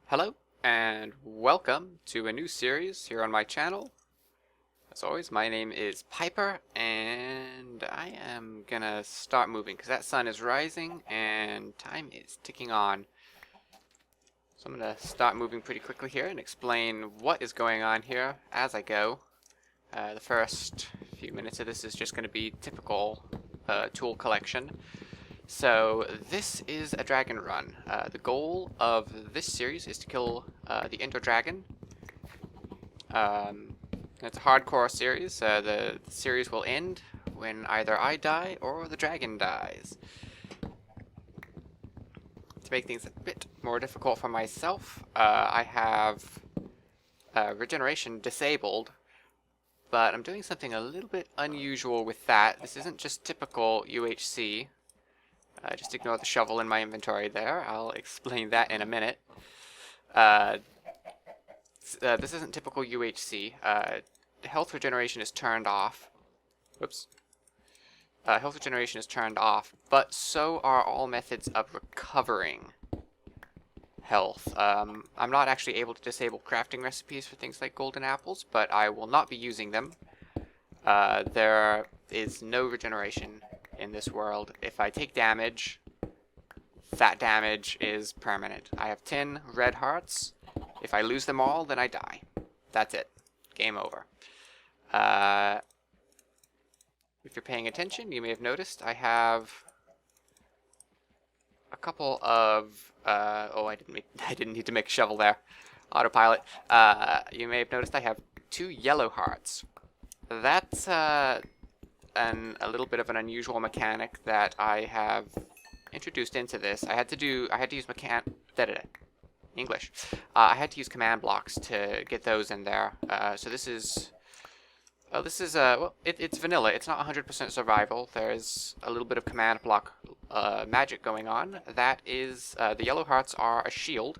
Hello, and welcome to a new series here on my channel. As always, my name is Piper, and I am gonna start moving because that sun is rising and time is ticking on. So I'm gonna start moving pretty quickly here and explain what is going on here as I go. The first few minutes of this is just gonna be typical tool collection. So this is a dragon run. The goal of this series is to kill the Ender Dragon. It's a hardcore series. The series will end when either I die or the dragon dies. To make things a bit more difficult for myself, I have regeneration disabled, but I'm doing something a little bit unusual with that. This isn't just typical UHC. Just ignore the shovel in my inventory there. I'll explain that in a minute. This isn't typical UHC. Health regeneration is turned off. Whoops. Health regeneration is turned off, but so are all methods of recovering health. I'm not actually able to disable crafting recipes for things like golden apples, but I will not be using them. There is no regeneration in this world. If I take damage, that damage is permanent. I have 10 red hearts. If I lose them all, then I die. That's it. Game over. If you're paying attention, you may have noticed I have a couple of I didn't need to make a shovel there. Autopilot. You may have noticed I have 2 yellow hearts. That's a little bit of an unusual mechanic that I have introduced into this. I had to use English. I had to use command blocks to get those in there. So this is well, it's vanilla. It's not 100% survival. There's a little bit of command block magic going on. That is, the yellow hearts are a shield.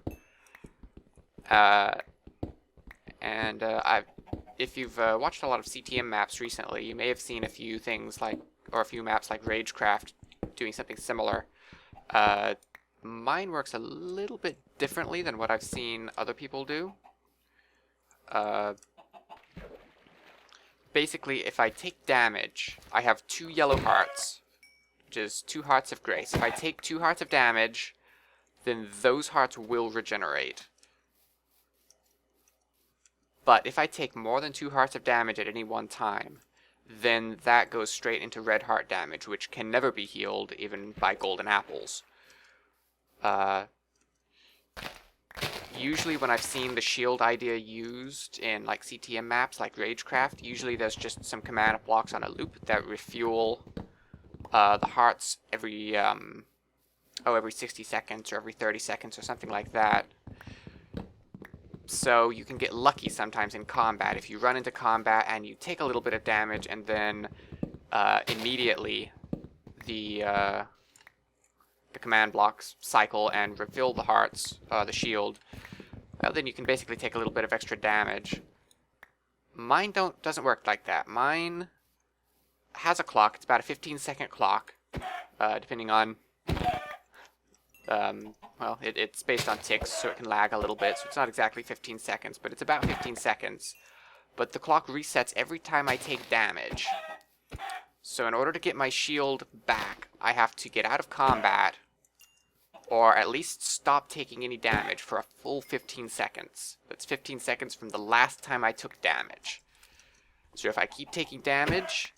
If you've watched a lot of CTM maps recently, you may have seen a few things like, or a few maps like Ragecraft doing something similar. Mine works a little bit differently than what I've seen other people do. Basically, if I take damage, I have 2 yellow hearts, which is 2 hearts of grace. If I take 2 hearts of damage, then those hearts will regenerate. But if I take more than 2 hearts of damage at any one time, then that goes straight into red heart damage, which can never be healed, even by golden apples. Usually when I've seen the shield idea used in like CTM maps, like Ragecraft, usually there's just some command blocks on a loop that refuel the hearts every 60 seconds or every 30 seconds or something like that. So you can get lucky sometimes in combat. If you run into combat and you take a little bit of damage and then immediately the command blocks cycle and refill the hearts, the shield, well, then you can basically take a little bit of extra damage. Mine doesn't work like that. Mine has a clock. It's about a 15-second clock, depending on well, it's based on ticks, so it can lag a little bit, so it's not exactly 15 seconds, but it's about 15 seconds. But the clock resets every time I take damage. So in order to get my shield back, I have to get out of combat, or at least stop taking any damage for a full 15 seconds. That's 15 seconds from the last time I took damage. So if I keep taking damage,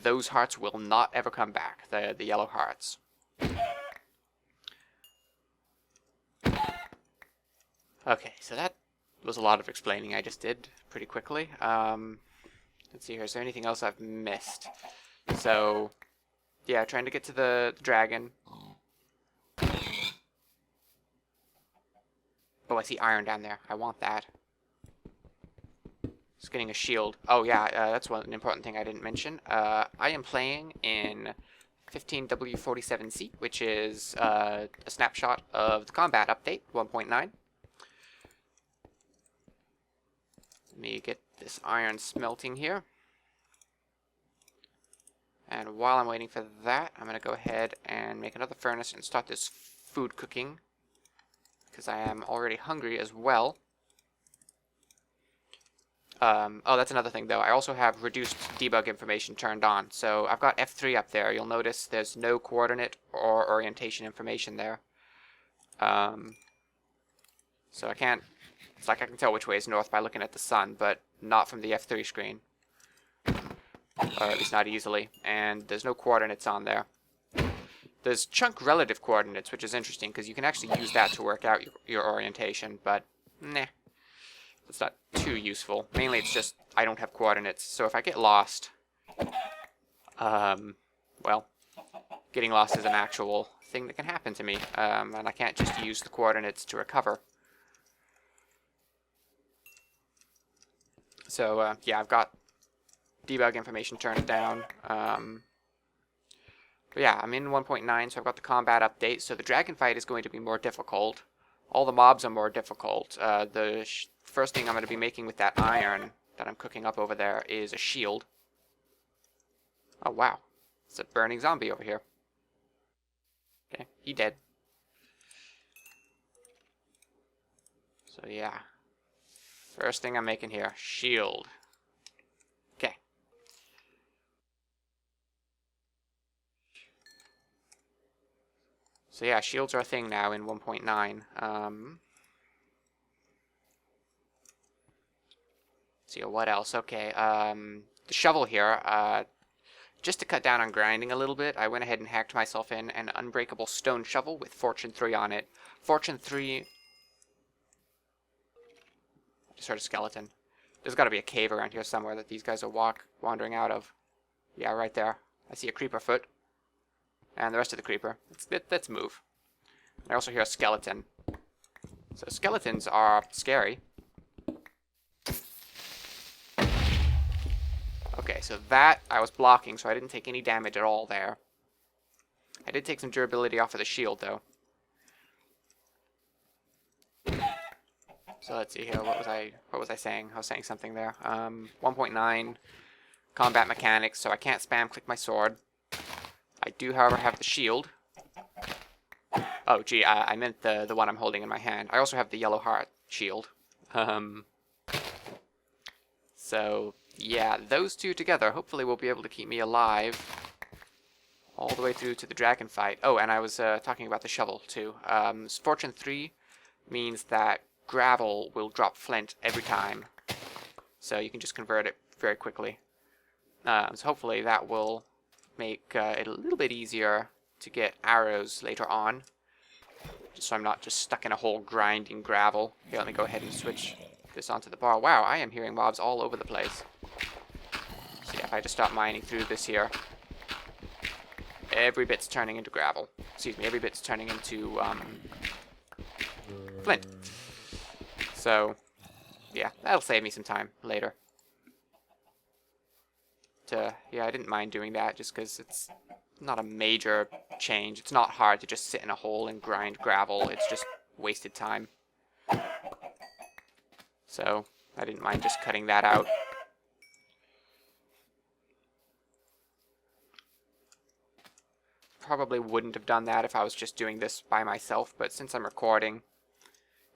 those hearts will not ever come back, the yellow hearts. Okay, so that was a lot of explaining I just did pretty quickly. Let's see here, is there anything else I've missed? So, yeah, trying to get to the dragon. Oh, I see iron down there. I want that. Just getting a shield. Oh, yeah, that's an important thing I didn't mention. I am playing in 15W47C, which is a snapshot of the combat update, 1.9. Let me get this iron smelting here. And while I'm waiting for that, I'm going to go ahead and make another furnace and start this food cooking. because I am already hungry as well. Oh, that's another thing, though. I also have reduced debug information turned on. So I've got F3 up there. You'll notice there's no coordinate or orientation information there. So I can't... It's like I can tell which way is north by looking at the sun, but not from the F3 screen. Or at least not easily. And there's no coordinates on there. There's chunk relative coordinates, which is interesting, because you can actually use that to work out your orientation, but nah. It's not too useful. Mainly it's just I don't have coordinates, so if I get lost, well, getting lost is an actual thing that can happen to me, and I can't just use the coordinates to recover. So, yeah, I've got debug information turned down. But yeah, I'm in 1.9, so I've got the combat update, so the dragon fight is going to be more difficult. All the mobs are more difficult. The first thing I'm going to be making with that iron that I'm cooking up over there is a shield. Oh, wow. It's a burning zombie over here. Okay, he dead. So, yeah. First thing I'm making here, shield. Okay. So, yeah, shields are a thing now in 1.9. See what else? Okay, the shovel here, just to cut down on grinding a little bit, I went ahead and hacked myself in an unbreakable stone shovel with Fortune 3 on it. Fortune 3... I just heard a skeleton. There's got to be a cave around here somewhere that these guys are wandering out of. Yeah, right there. I see a creeper foot. And the rest of the creeper. Let's move. I also hear a skeleton. So skeletons are scary. Okay, so that I was blocking, so I didn't take any damage at all there. I did take some durability off of the shield, though. So let's see here. What was I saying? I was saying something there. 1.9 combat mechanics, so I can't spam click my sword. I do, however, have the shield. Oh, gee, I meant the one I'm holding in my hand. I also have the yellow heart shield. So, yeah, those two together hopefully will be able to keep me alive all the way through to the dragon fight. Oh, and I was talking about the shovel, too. Fortune 3 means that gravel will drop flint every time. So you can just convert it very quickly. So hopefully that will make it a little bit easier to get arrows later on. Just so I'm not just stuck in a hole grinding gravel. Here, let me go ahead and switch this onto the bar. Wow, I am hearing mobs all over the place. So yeah, if I just stop mining through this here, every bit's turning into gravel. Excuse me, every bit's turning into flint. So, yeah, that'll save me some time later. Yeah, I didn't mind doing that just because it's not a major change. It's not hard to just sit in a hole and grind gravel. It's just wasted time. So, I didn't mind just cutting that out. Probably wouldn't have done that if I was just doing this by myself, but since I'm recording,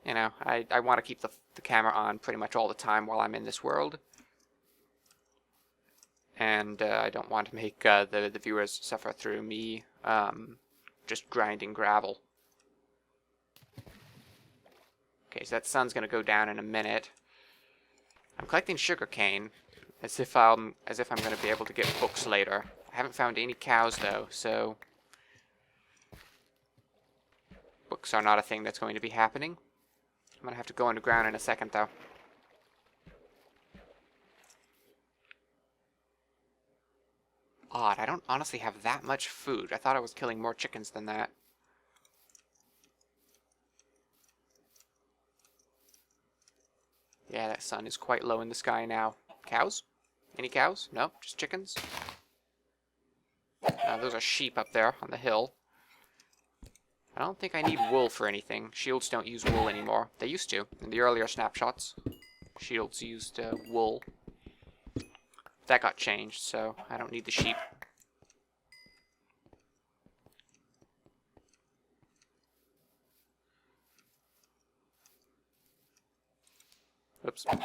you know, I want to keep the camera on pretty much all the time while I'm in this world. And I don't want to make the viewers suffer through me just grinding gravel. Okay, so that sun's going to go down in a minute. I'm collecting sugarcane as if I'm going to be able to get books later. I haven't found any cows though, so books are not a thing that's going to be happening. I'm going to have to go underground in a second though. Odd, I don't honestly have that much food. I thought I was killing more chickens than that. Yeah, that sun is quite low in the sky now. Cows? Any cows? No, just chickens? Those are sheep up there on the hill. I don't think I need wool for anything. Shields don't use wool anymore. They used to. In the earlier snapshots, shields used wool. That got changed, so I don't need the sheep. Oops. So I'm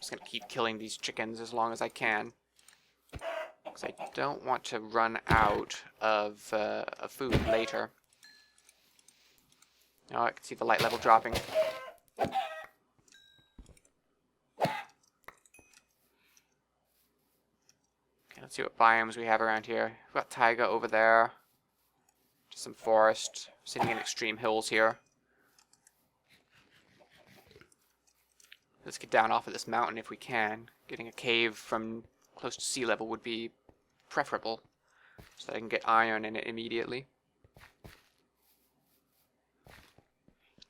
just going to keep killing these chickens as long as I can. Because I don't want to run out of food later. Oh, I can see the light level dropping. Okay, let's see what biomes we have around here. We've got taiga over there. Just some forest. Sitting in extreme hills here. Let's get down off of this mountain if we can. Getting a cave from close to sea level would be preferable, so I can get iron in it immediately.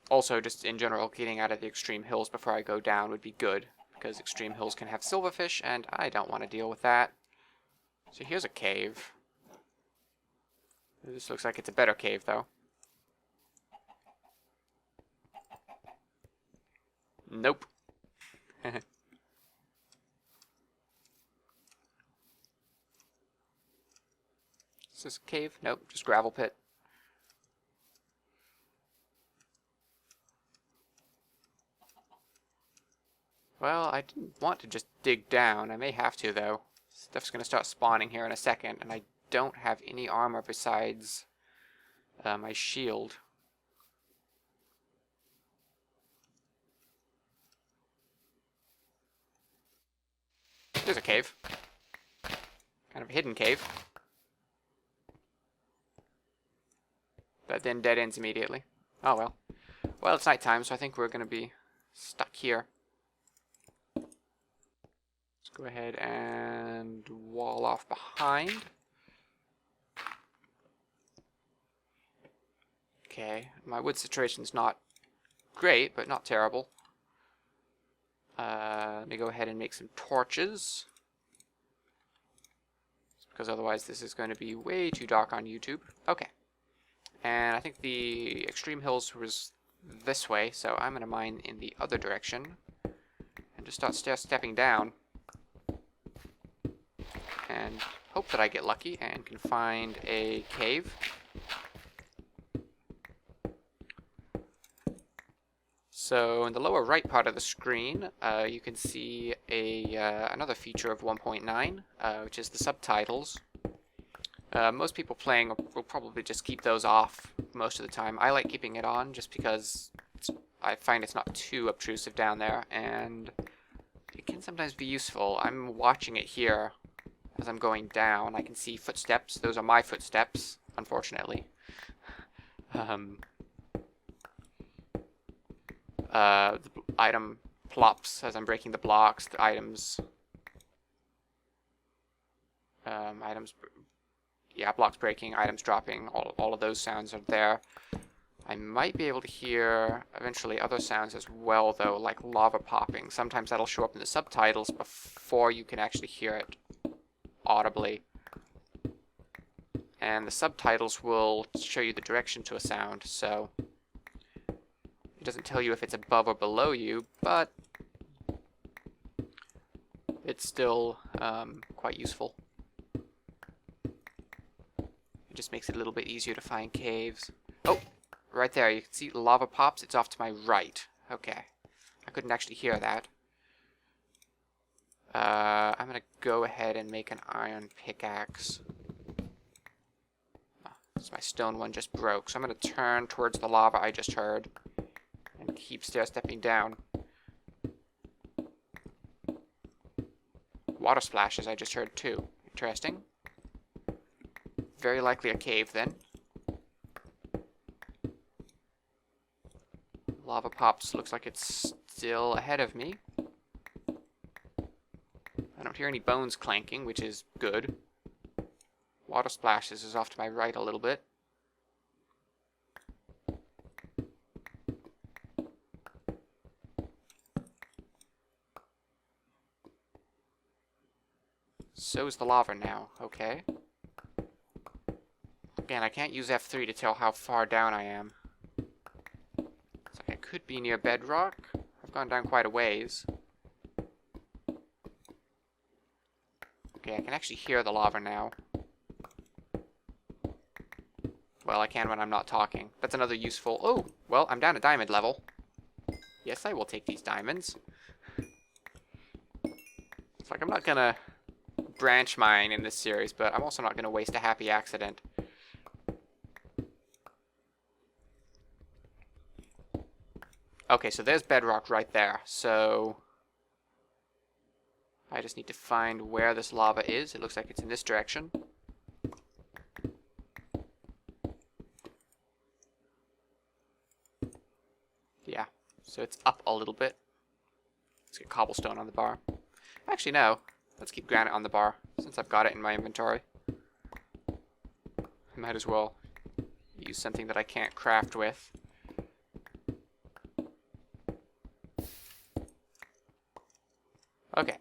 Also, just in general, getting out of the extreme hills before I go down would be good, because extreme hills can have silverfish, and I don't want to deal with that. So here's a cave. This looks like it's a better cave, though. Nope. Is this a cave? Nope, just gravel pit. Well, I didn't want to just dig down. I may have to, though. Stuff's going to start spawning here in a second, and I don't have any armor besides my shield. There's a cave. Kind of a hidden cave. That then dead ends immediately. Oh well. Well, it's nighttime, so I think we're going to be stuck here. Let's go ahead and wall off behind. Okay, my wood situation's not great, but not terrible. Let me go ahead and make some torches. Because otherwise this is going to be way too dark on YouTube. Okay. And I think the extreme hills was this way, so I'm going to mine in the other direction. And just start stepping down. And hope that I get lucky and can find a cave. So in the lower right part of the screen, you can see another feature of 1.9, which is the subtitles. Most people playing will probably just keep those off most of the time. I like keeping it on just because I find it's not too obtrusive down there, and it can sometimes be useful. I'm watching it here as I'm going down. I can see footsteps. Those are my footsteps, unfortunately. The item plops as I'm breaking the blocks. The items, yeah, blocks breaking, items dropping. All of those sounds are there. I might be able to hear eventually other sounds as well, though, like lava popping. Sometimes that'll show up in the subtitles before you can actually hear it audibly. And the subtitles will show you the direction to a sound, so it doesn't tell you if it's above or below you, but it's still quite useful. It just makes it a little bit easier to find caves. Oh, right there, you can see lava pops. It's off to my right. Okay, I couldn't actually hear that. I'm gonna go ahead and make an iron pickaxe. Oh, my stone one just broke, so I'm gonna turn towards the lava I just heard and keep stepping down. Water splashes I just heard too. Interesting. Very likely a cave then. Lava pops looks like it's still ahead of me. I don't hear any bones clanking, which is good. Water splashes is off to my right a little bit. So is the lava now. Okay. Again, I can't use F3 to tell how far down I am. Looks like I could be near bedrock. I've gone down quite a ways. Okay, I can actually hear the lava now. Well, I can when I'm not talking. That's another useful... Oh, well, I'm down at diamond level. Yes, I will take these diamonds. It's like I'm not gonna branch mine in this series, but I'm also not gonna waste a happy accident. Okay, so there's bedrock right there. So I just need to find where this lava is. It looks like it's in this direction. Yeah, so it's up a little bit. Let's get cobblestone on the bar. Actually, no. Let's keep granite on the bar, since I've got it in my inventory. I might as well use something that I can't craft with. Okay.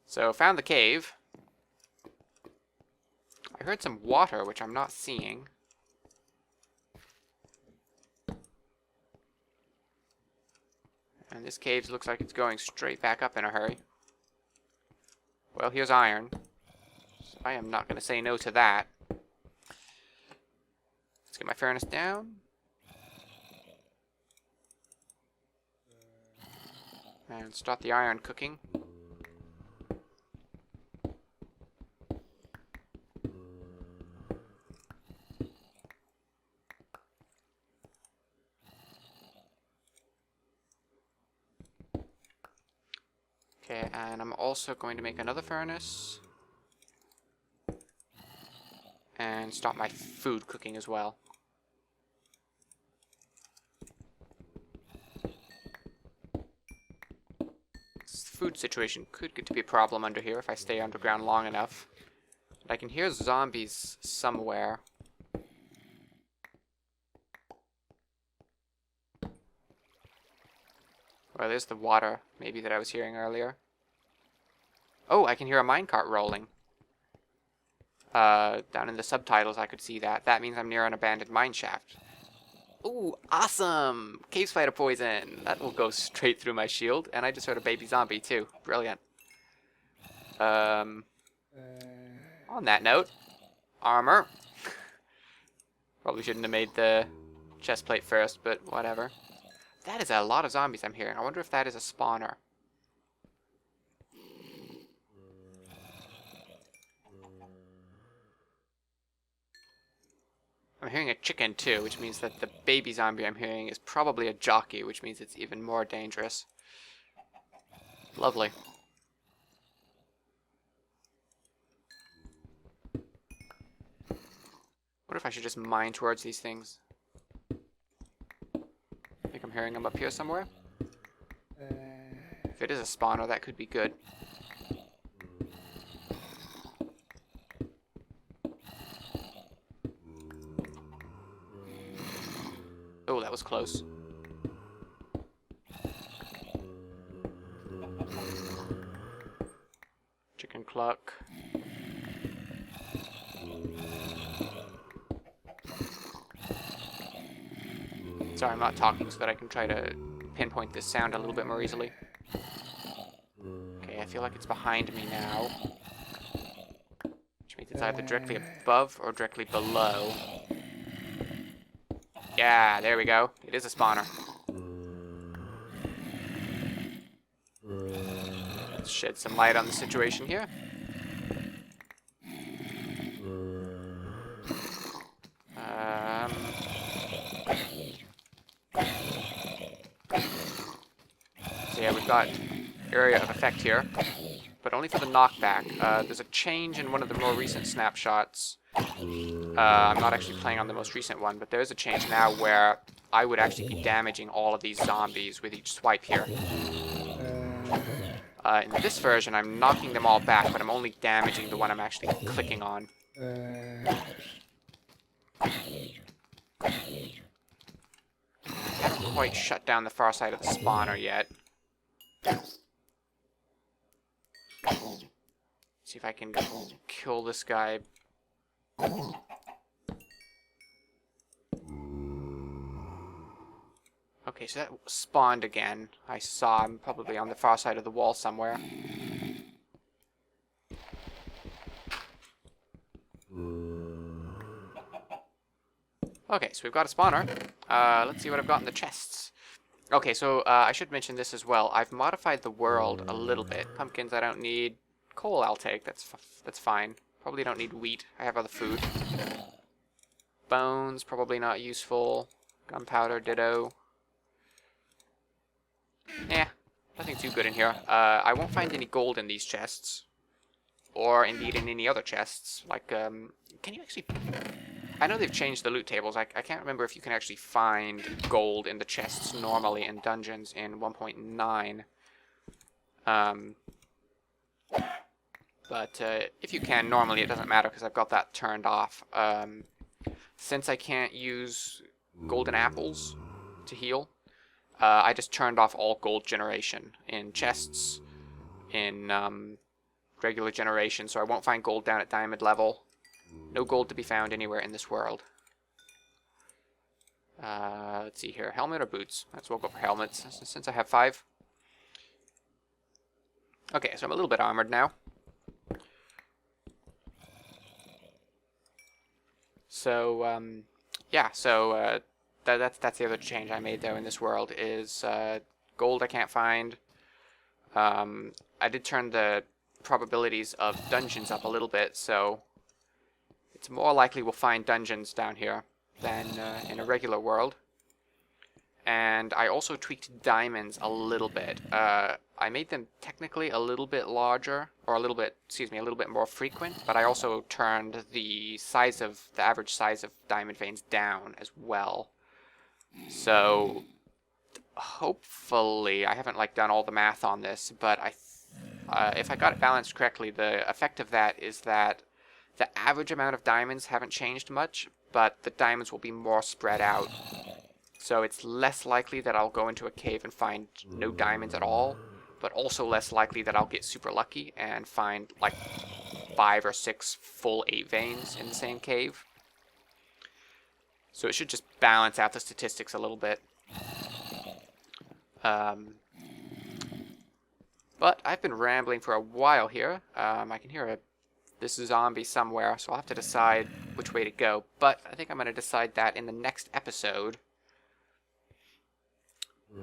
So, found the cave. I heard some water, which I'm not seeing. And this cave looks like it's going straight back up in a hurry. Well, here's iron. So I am not going to say no to that. Let's get my furnace down. And start the iron cooking. Okay, and I'm also going to make another furnace. And start my food cooking as well. This food situation could get to be a problem under here if I stay underground long enough. I can hear zombies somewhere. Well, there's the water, maybe, that I was hearing earlier. Oh, I can hear a minecart rolling. Down in the subtitles I could see that. That means I'm near an abandoned mineshaft. Ooh, awesome! Cave spider poison! That will go straight through my shield. And I just heard a baby zombie, too. Brilliant. On that note, armor. Probably shouldn't have made the chest plate first, but whatever. That is a lot of zombies I'm hearing. I wonder if that is a spawner. I'm hearing a chicken too, which means that the baby zombie I'm hearing is probably a jockey, which means it's even more dangerous. Lovely. What if I should just mine towards these things? I think I'm hearing them up here somewhere. If it is a spawner, that could be good. Oh, that was close. Chicken cluck. Sorry, I'm not talking so that I can try to pinpoint this sound a little bit more easily. Okay, I feel like it's behind me now. Which means it's either directly above or directly below. Yeah, there we go. It is a spawner. Let's shed some light on the situation here. So yeah, we've got area of effect here, but only for the knockback. There's a change in one of the more recent snapshots. I'm not actually playing on the most recent one, but there is a change now where I would actually be damaging all of these zombies with each swipe here. In this version, I'm knocking them all back, but I'm only damaging the one I'm actually clicking on. I haven't quite shut down the far side of the spawner yet. See if I can kill this guy. Okay, so that spawned again. I saw him probably on the far side of the wall somewhere. Okay, so we've got a spawner. Let's see what I've got in the chests. Okay, so I should mention this as well. I've modified the world a little bit. Pumpkins I don't need. Coal I'll take. That's fine. Probably don't need wheat. I have other food. Bones, probably not useful. Gunpowder, ditto. Yeah, nothing too good in here. I won't find any gold in these chests. Or indeed in any other chests. Like, can you actually... I know they've changed the loot tables. I can't remember if you can actually find gold in the chests normally in dungeons in 1.9. But if you can, normally it doesn't matter because I've got that turned off. Since I can't use golden apples to heal, I just turned off all gold generation in chests, in regular generation, so I won't find gold down at diamond level. No gold to be found anywhere in this world. Let's see here. Helmet or boots? Let's go for helmets, since I have 5. Okay, so I'm a little bit armored now. So, yeah, so that's the other change I made, though, in this world, is gold I can't find. I did turn the probabilities of dungeons up a little bit, so it's more likely we'll find dungeons down here than in a regular world. And I also tweaked diamonds a little bit. I made them technically a little bit larger, or a little bit more frequent, but I also turned the average size of diamond veins down as well. So, hopefully, I haven't done all the math on this, but if I got it balanced correctly, the effect of that is that the average amount of diamonds haven't changed much, but the diamonds will be more spread out. So it's less likely that I'll go into a cave and find no diamonds at all, but also less likely that I'll get super lucky and find 5 or 6 full 8 veins in the same cave. So it should just balance out the statistics a little bit. But I've been rambling for a while here. I can hear this zombie somewhere, so I'll have to decide which way to go. But I think I'm going to decide that in the next episode.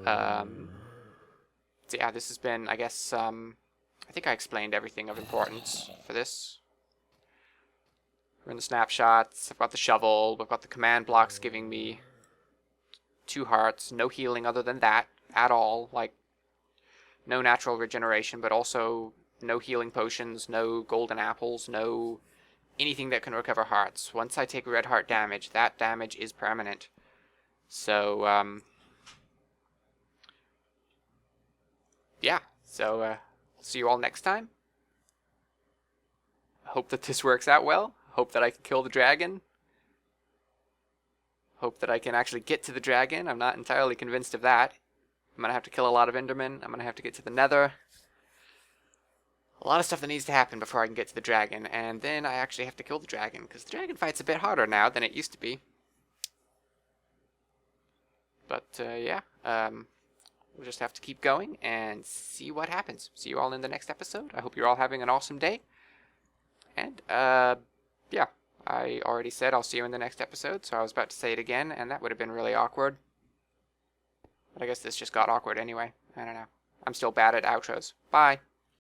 So yeah, this has been, I guess, I think I explained everything of importance for this. We're in the snapshots. I've got the shovel. We've got the command blocks giving me 2 hearts. No healing other than that at all. No natural regeneration, but also no healing potions, no golden apples, no anything that can recover hearts. Once I take red heart damage, that damage is permanent. So, yeah. So, see you all next time. Hope that this works out well. Hope that I can kill the dragon. Hope that I can actually get to the dragon. I'm not entirely convinced of that. I'm going to have to kill a lot of Endermen. I'm going to have to get to the Nether. A lot of stuff that needs to happen before I can get to the dragon. And then I actually have to kill the dragon, because the dragon fight's a bit harder now than it used to be. But, yeah. We'll just have to keep going and see what happens. See you all in the next episode. I hope you're all having an awesome day. And, yeah. I already said I'll see you in the next episode, so I was about to say it again, and that would have been really awkward. But I guess this just got awkward anyway. I don't know. I'm still bad at outros. Bye.